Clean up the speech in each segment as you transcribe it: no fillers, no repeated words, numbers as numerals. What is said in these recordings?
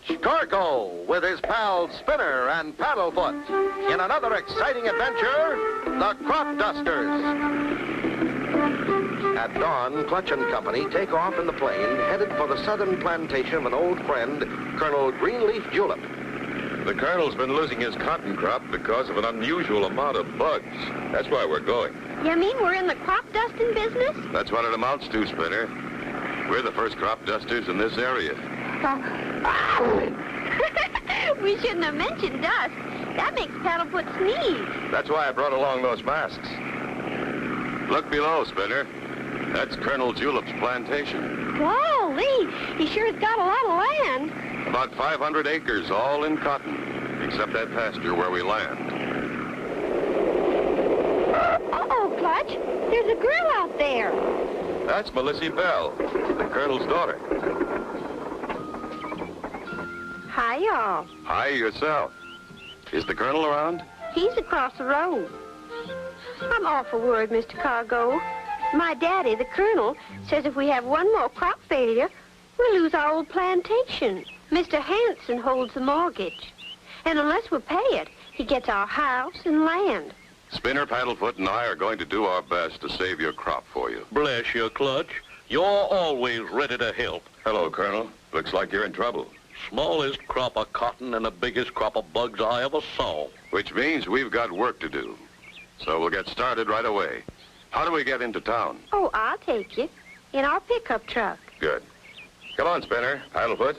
Cargo with his pals Spinner and Paddlefoot in another exciting adventure, the Crop Dusters. At dawn, Clutch and Company take off in the plane headed for the southern plantation of an old friend, Colonel Greenleaf Julep. The Colonel's been losing his cotton crop because of an unusual amount of bugs. That's why we're going. You mean we're in the crop dusting business? That's what it amounts to, Spinner. We're the first crop dusters in this area. We shouldn't have mentioned dust. That makes Paddlefoot sneeze. That's why I brought along those masks. Look below, Spinner. That's Colonel Julep's plantation. Golly, he sure has got a lot of land. About 500 acres, all in cotton, except that pasture where we land. Uh-oh, Clutch. There's a girl out there. That's Melissy Bell, the Colonel's daughter. Hi, y'all. Hi, yourself. Is the Colonel around? He's across the road. I'm off for word, Mr. Cargo. My daddy, the Colonel, says if we have one more crop failure, we'll lose our old plantation. Mr. Hanson holds the mortgage. And unless we pay it, he gets our house and land. Spinner, Paddlefoot, and I are going to do our best to save your crop for you. Bless you, Clutch. You're always ready to help. Hello, Colonel. Looks like you're in trouble. Smallest crop of cotton and the biggest crop of bugs I ever saw. Which means we've got work to do. So we'll get started right away. How do we get into town? Oh, I'll take you. In our pickup truck. Good. Come on, Spinner, Paddlefoot.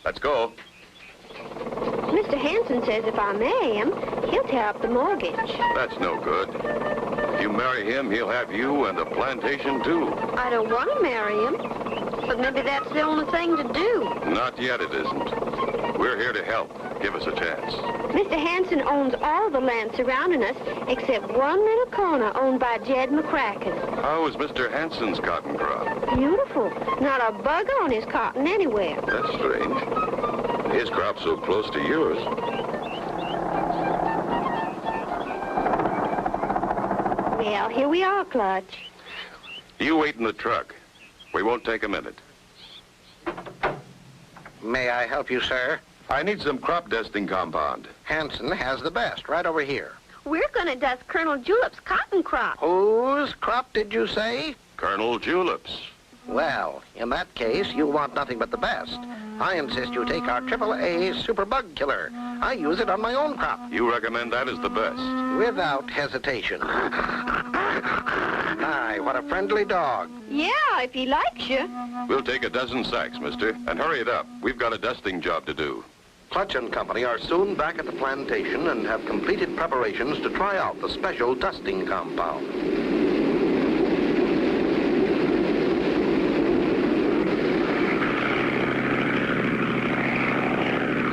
Let's go. Mr. Hanson says if I marry him, he'll tear up the mortgage. That's no good. If you marry him, he'll have you and the plantation, too. I don't want to marry him, but maybe that's the only thing to do. Not yet, it isn't. We're here to help. Give us a chance. Mr. Hanson owns all the land surrounding us, except one little corner owned by Jed McCracken. How is Mr. Hanson's cotton crop? Beautiful. Not a bug on his cotton anywhere. That's strange. His crop's so close to yours. Well, here we are, Clutch. You wait in the truck. We won't take a minute. May I help you, sir? I need some crop dusting compound. Hanson has the best, right over here. We're going to dust Colonel Julep's cotton crop. Whose crop did you say? Colonel Julep's. Well, in that case, you'll want nothing but the best. I insist you take our AAA Super Bug Killer. I use it on my own crop. You recommend that as the best? Without hesitation. My, what a friendly dog. Yeah, if he likes you. We'll take a dozen sacks, mister, and hurry it up. We've got a dusting job to do. Clutch and Company are soon back at the plantation and have completed preparations to try out the special dusting compound.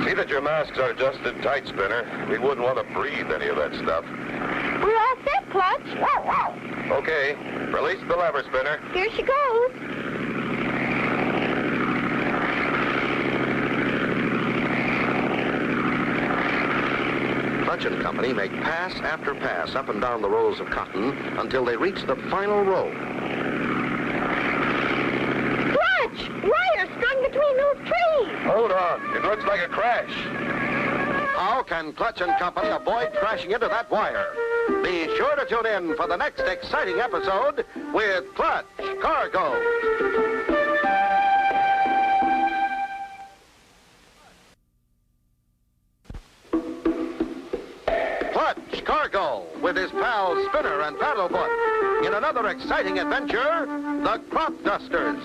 See that your masks are adjusted tight, Spinner. We wouldn't want to breathe any of that stuff. We're all set, Clutch. Okay, release the lever, Spinner. Here she goes. Clutch and Company make pass after pass up and down the rows of cotton until they reach the final row. Clutch! Wire strung between those trees. Hold on. It looks like a crash. How can Clutch and Company avoid crashing into that wire? Be sure to tune in for the next exciting episode with Clutch Cargo. Clutch Cargo with his pals Spinner and Paddlefoot in another exciting adventure, the Crop Dusters.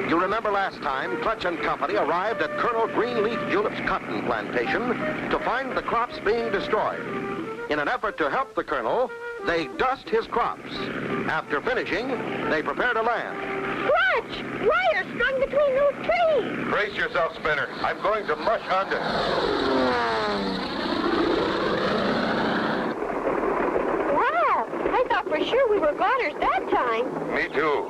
You remember last time Clutch and Company arrived at Colonel Greenleaf Julep's cotton plantation to find the crops being destroyed. In an effort to help the Colonel, they dust his crops. After finishing, they prepare to land. Clutch! Wire strung between those trees. Brace yourself, Spinner. I'm going to mush under. I thought for sure we were goners that time. Me too.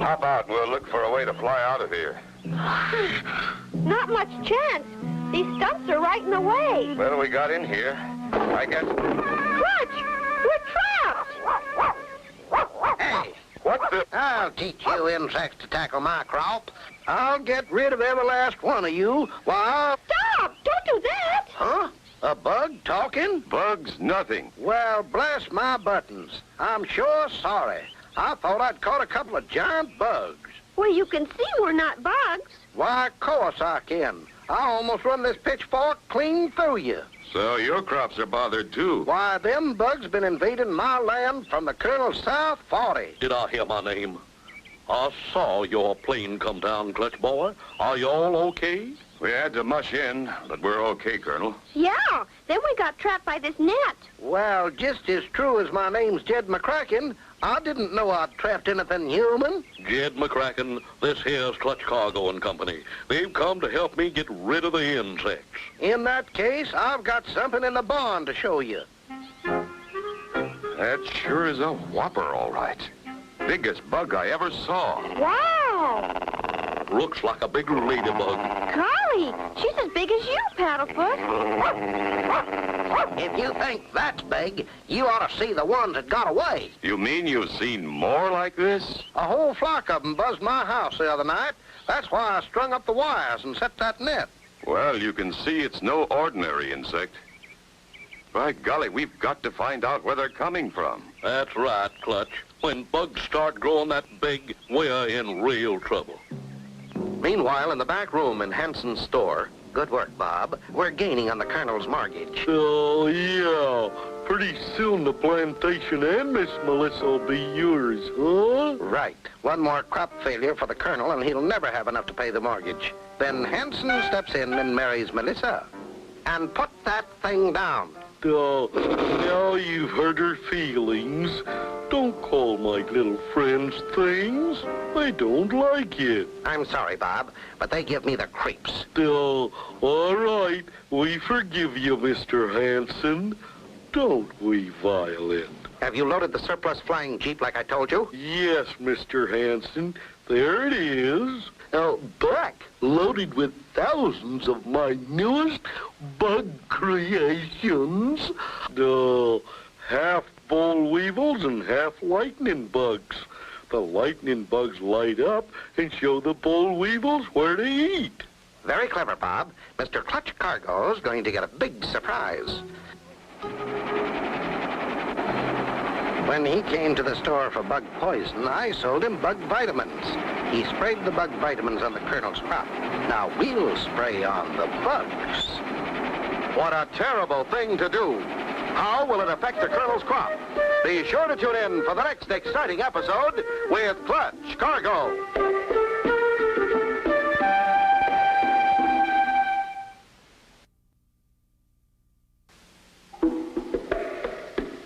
Hop out. We'll look for a way to fly out of here. Not much chance. These stumps are right in the way. Well, we got in here. I guess... Clutch! We're trapped! Hey, What the... I'll teach you insects to tackle my crop. I'll get rid of every last one of you while... Stop! Huh? A bug talking? Bugs, nothing. Well, bless my buttons. I'm sure sorry. I thought I'd caught a couple of giant bugs. Well, you can see we're not bugs. Why, of course I can. I almost run this pitchfork clean through you. So your crops are bothered, too. Why, them bugs been invading my land from the Colonel's South 40. Did I hear my name? I saw your plane come down, Clutch Boy. Are you all okay? We had to mush in, but we're okay, Colonel. Yeah, then we got trapped by this net. Well, just as true as my name's Jed McCracken, I didn't know I'd trapped anything human. Jed McCracken, this here's Clutch Cargo and Company. They've come to help me get rid of the insects. In that case, I've got something in the barn to show you. That sure is a whopper, all right. Biggest bug I ever saw. Wow! Looks like a big ladybug. Golly, she's as big as you, Paddlefoot. If you think that's big, you ought to see the ones that got away. You mean you've seen more like this? A whole flock of them buzzed my house the other night. That's why I strung up the wires and set that net. Well, you can see it's no ordinary insect. By golly, we've got to find out where they're coming from. That's right, Clutch. When bugs start growing that big, we're in real trouble. Meanwhile, in the back room in Hanson's store, good work, Bob, we're gaining on the Colonel's mortgage. Oh, yeah. Pretty soon the plantation and Miss Melissa will be yours, huh? Right. One more crop failure for the Colonel, and he'll never have enough to pay the mortgage. Then Hanson steps in and marries Melissa. And put that thing down. Oh, now you've hurt her feelings. Don't call my little friends things. I don't like it. I'm sorry, Bob, but they give me the creeps. Oh, all right. We forgive you, Mr. Hanson. Don't we, Violet? Have you loaded the surplus flying jeep like I told you? Yes, Mr. Hanson. There it is. Black, loaded with thousands of my newest bug creations. Half boll weevils and half lightning bugs. The lightning bugs light up and show the boll weevils where to eat. Very clever, Bob. Mr. Clutch Cargo's going to get a big surprise. When he came to the store for bug poison, I sold him bug vitamins. He sprayed the bug vitamins on the Colonel's crop. Now we'll spray on the bugs. What a terrible thing to do. How will it affect the Colonel's crop? Be sure to tune in for the next exciting episode with Clutch Cargo.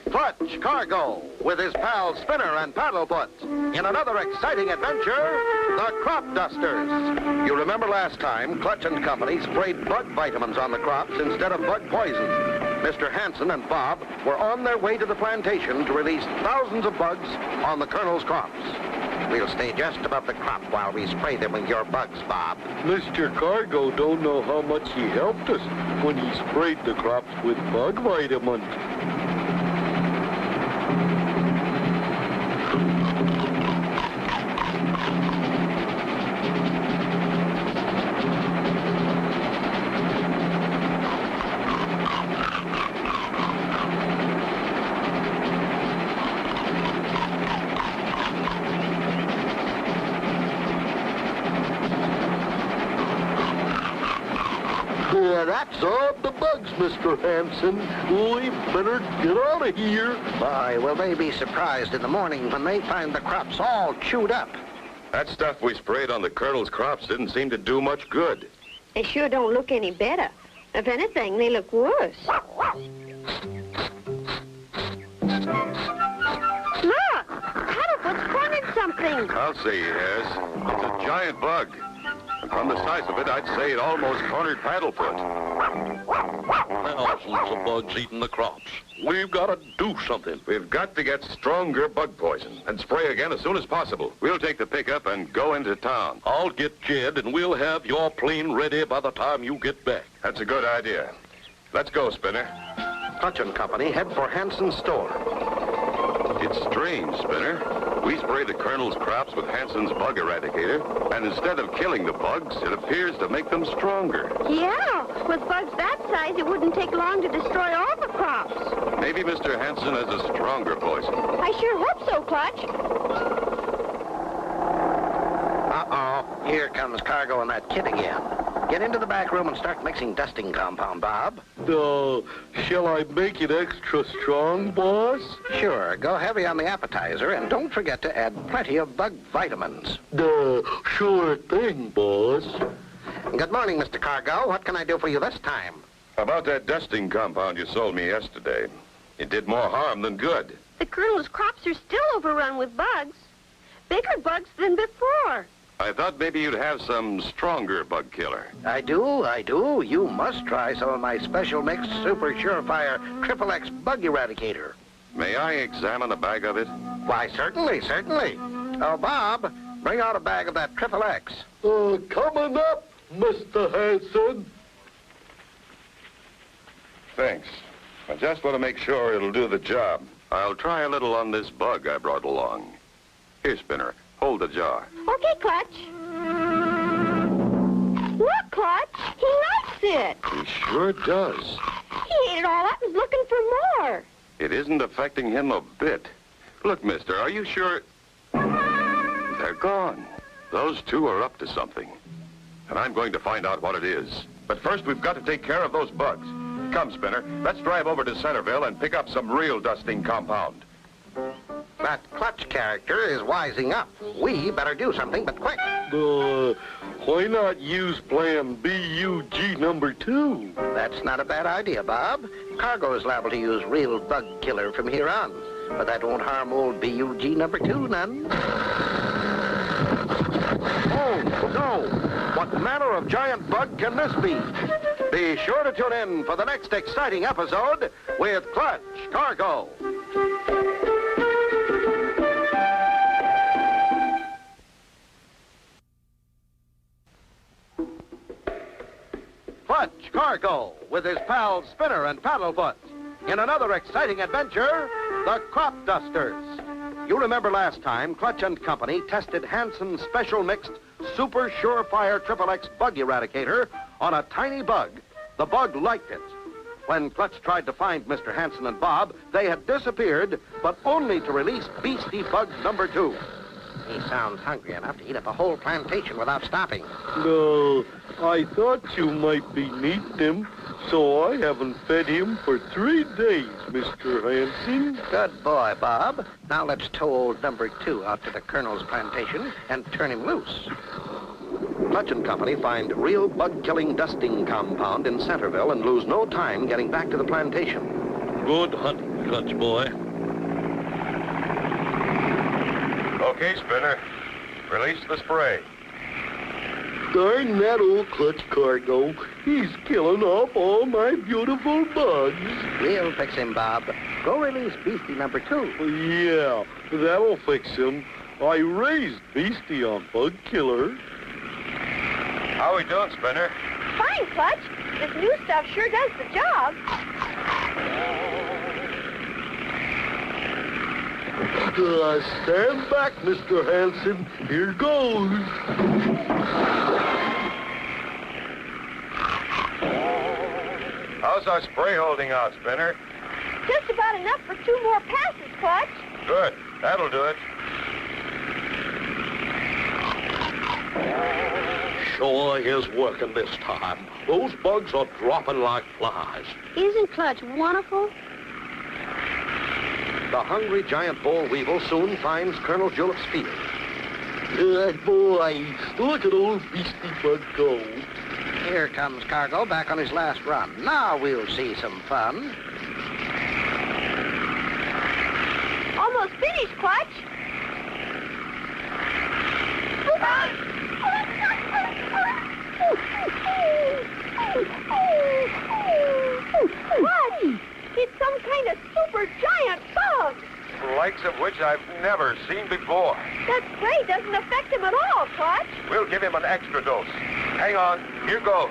Clutch Cargo with his pals Spinner and Paddlefoot in another exciting adventure, the Crop Dusters. You remember last time Clutch and Company sprayed bug vitamins on the crops instead of bug poison. Mr. Hanson and Bob were on their way to the plantation to release thousands of bugs on the Colonel's crops. We'll stay just above the crop while we spray them with your bugs, Bob. Mr. Cargo don't know how much he helped us when he sprayed the crops with bug vitamins. That's all the bugs, Mr. Hanson. We better get out of here. Boy, will they be surprised in the morning when they find the crops all chewed up. That stuff we sprayed on the Colonel's crops didn't seem to do much good. They sure don't look any better. If anything, they look worse. Look! Paddlefoot's cornered something. I'll say he has. It's a giant bug. And from the size of it, I'd say it almost cornered Paddlefoot. Thousands of bugs eating the crops. We've got to do something. We've got to get stronger bug poison and spray again as soon as possible. We'll take the pickup and go into town. I'll get Jed, and we'll have your plane ready by the time you get back. That's a good idea. Let's go, Spinner. Clutch and Company head for Hanson's store. It's strange, Spinner. We spray the Colonel's crops with Hanson's bug eradicator, and instead of killing the bugs, it appears to make them stronger. Yeah, With bugs that size, it wouldn't take long to destroy all the crops. Maybe Mr. Hanson has a stronger poison. I sure hope so, Clutch. Uh-oh. Here comes Cargo and that kid again. Get into the back room and start mixing dusting compound, Bob. Shall I make it extra strong, boss? Sure. Go heavy on the appetizer, and don't forget to add plenty of bug vitamins. Sure thing, boss. Good morning, Mr. Cargo. What can I do for you this time? About that dusting compound you sold me yesterday. It did more harm than good. The Colonel's crops are still overrun with bugs. Bigger bugs than before. I thought maybe you'd have some stronger bug killer. I do. You must try some of my special mixed Super Surefire Triple X Bug Eradicator. May I examine a bag of it? Why, certainly. Oh, Bob, bring out a bag of that Triple X. Coming up, Mr. Hanson. Thanks. I just want to make sure it'll do the job. I'll try a little on this bug I brought along. Here, Spinner, hold the jar. Okay, Clutch. Look, Clutch, he likes it. He sure does. He ate it all up and is looking for more. It isn't affecting him a bit. Look, mister, are you sure? They're gone. Those two are up to something. And I'm going to find out what it is. But first, we've got to take care of those bugs. Come, Spinner, let's drive over to Centerville and pick up some real dusting compound. That Clutch character is wising up. We better do something, but quick. Why not use Plan BUG number 2? That's not a bad idea, Bob. Cargo is liable to use real bug killer from here on. But that won't harm old BUG number 2 none. Oh, no. What manner of giant bug can this be? Be sure to tune in for the next exciting episode with Clutch Cargo. Clutch Cargo with his pals Spinner and Paddlefoot in another exciting adventure, the Crop Dusters. You remember last time Clutch and Company tested Hanson's special mixed Super Surefire Triple X Bug Eradicator on a tiny bug. The bug liked it. When Clutch tried to find Mr. Hanson and Bob, they had disappeared, but only to release Beastie Bug number 2. He sounds hungry enough to eat up a whole plantation without stopping. No, I thought you might be needing him, so I haven't fed him for 3 days, Mr. Hanson. Good boy, Bob. Now let's tow old number 2 out to the Colonel's plantation and turn him loose. Clutch and Company find real bug-killing dusting compound in Centerville and lose no time getting back to the plantation. Good hunting, Clutch boy. Okay, Spinner. Release the spray. Darn that old Clutch Cargo. He's killing off all my beautiful bugs. We'll fix him, Bob. Go release Beastie number 2. Yeah, that'll fix him. I raised Beastie on Bug Killer. How we doing, Spinner? Fine, Clutch. This new stuff sure does the job. Stand back, Mr. Hanson. Here goes. How's our spray holding out, Spinner? Just about enough for 2 more passes, Clutch. Good. That'll do it. Sure is working this time. Those bugs are dropping like flies. Isn't Clutch wonderful? The hungry giant boll weevil soon finds Colonel Julep's field. Good boy. Look at old Beastie Bug go. Here comes Cargo back on his last run. Now we'll see some fun. Almost finished, Clutch. Clutch! It's some kind of super giant bug. The likes of which I've never seen before. That spray doesn't affect him at all, Clutch. We'll give him an extra dose. Hang on. Here goes.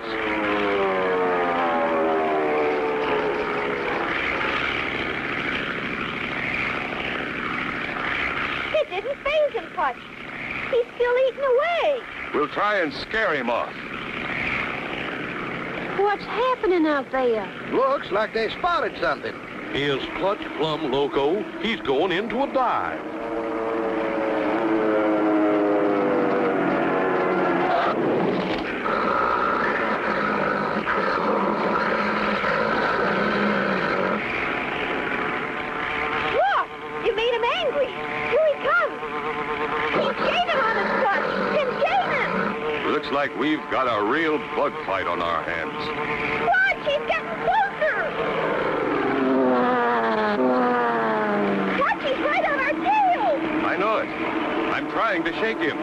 It didn't faze him, Clutch. He's still eating away. We'll try and scare him off. What's happening out there? Looks like they spotted something. Here's Clutch plumb loco. He's going into a dive. Look! You made him angry. Here he comes. He's gaining on us, Clutch. He's gaining. Looks like we've got a real bug fight on our hands. Clutch, he's getting closer. Clutch, he's right on our tail. I know it. I'm trying to shake him.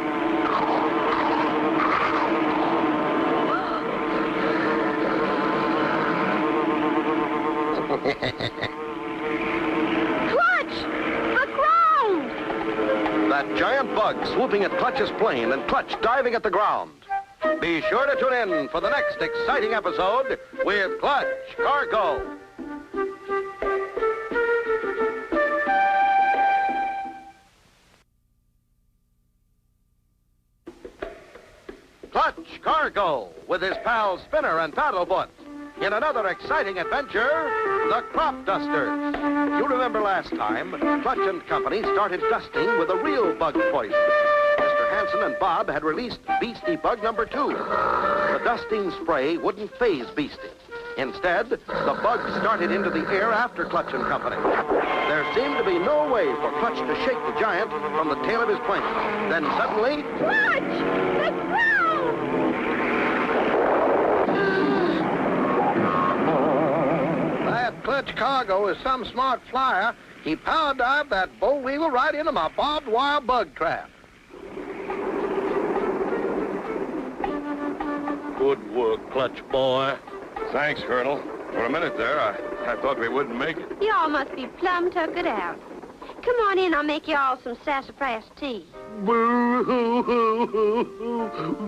Clutch! Aground! That giant bug swooping at Clutch's plane and Clutch diving at the ground. Be sure to tune in for the next exciting episode with Clutch Cargo. Clutch Cargo with his pals Spinner and Paddlefoot in another exciting adventure, the Crop Dusters. You remember last time, Clutch and Company started dusting with a real bug poison. Mr. Hanson and Bob had released Beastie Bug number 2. The dusting spray wouldn't faze Beastie. Instead, the bug started into the air after Clutch and Company. There seemed to be no way for Clutch to shake the giant from the tail of his plane. Then suddenly... Clutch! The ground! That Clutch Cargo is some smart flyer. He power dived that boll weevil right into my barbed wire bug trap. Good work, Clutch boy. Thanks, Colonel. For a minute there, I thought we wouldn't make it. Y'all must be plumb tuckered out. Come on in, I'll make y'all some sassafras tea. Boo-hoo-hoo-hoo.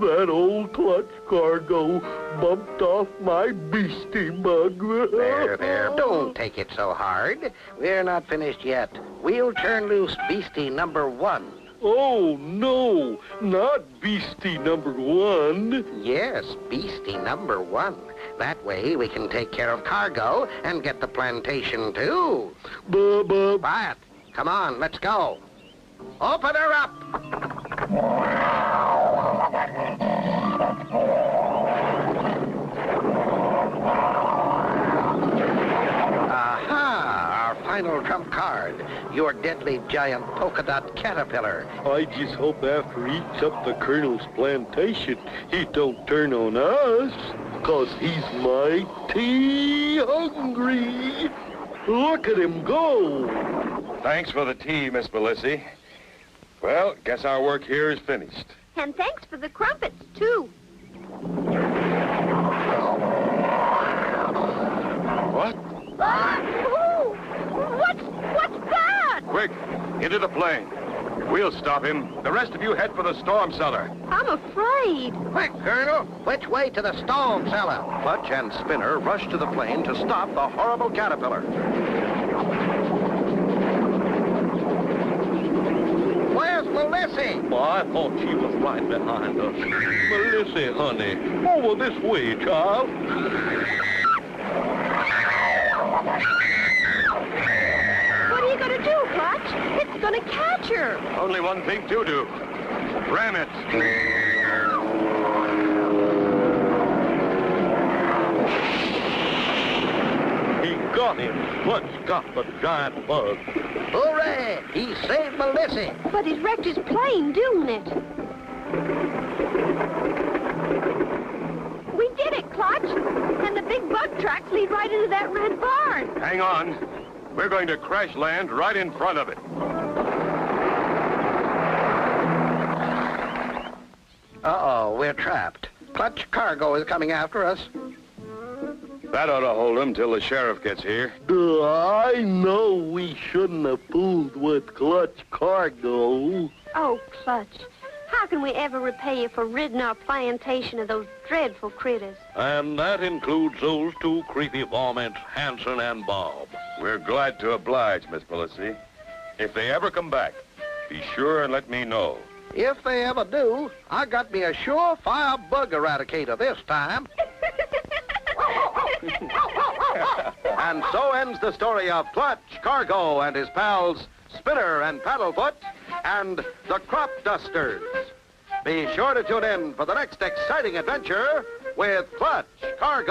That old Clutch Cargo bumped off my Beastie Bug. There, don't take it so hard. We're not finished yet. We'll turn loose Beastie number 1. Oh, no, not Beastie number 1. Yes, Beastie number 1. That way we can take care of Cargo and get the plantation, too. Bub. Quiet. Come on, let's go. Open her up. Aha, our final trump card. Your deadly giant polka dot caterpillar. I just hope after he eats up the Colonel's plantation, he don't turn on us, 'cause he's mighty hungry. Look at him go. Thanks for the tea, Miss Belissi. Well, guess our work here is finished. And thanks for the crumpets, too. What? Oh, what's that? Quick, into the plane. We'll stop him. The rest of you head for the storm cellar. I'm afraid. Quick, Colonel. Which way to the storm cellar? Clutch and Spinner rushed to the plane to stop the horrible caterpillar. Where's Melissy? Well, I thought she was right behind us. Melissy, honey, over this way, child. What are you going to do, Clutch? It's going to catch her. Only one thing to do. Ram it. He got him. Clutch got the giant bug. Hooray! He saved Melissy. But he's wrecked his plane, didn't it? We did it, Clutch. And the big bug tracks lead right into that red barn. Hang on. We're going to crash land right in front of it. Uh-oh, we're trapped. Clutch Cargo is coming after us. That ought to hold him till the sheriff gets here. I know we shouldn't have fooled with Clutch Cargo. Oh, Clutch, how can we ever repay you for ridding our plantation of those dreadful critters? And that includes those two creepy varmints, Hanson and Bob. We're glad to oblige, Miss Belissi. If they ever come back, be sure and let me know. If they ever do, I got me a surefire bug eradicator this time. And so ends the story of Clutch, Cargo, and his pals Spinner and Paddlefoot, and the Crop Dusters. Be sure to tune in for the next exciting adventure with Clutch, Cargo.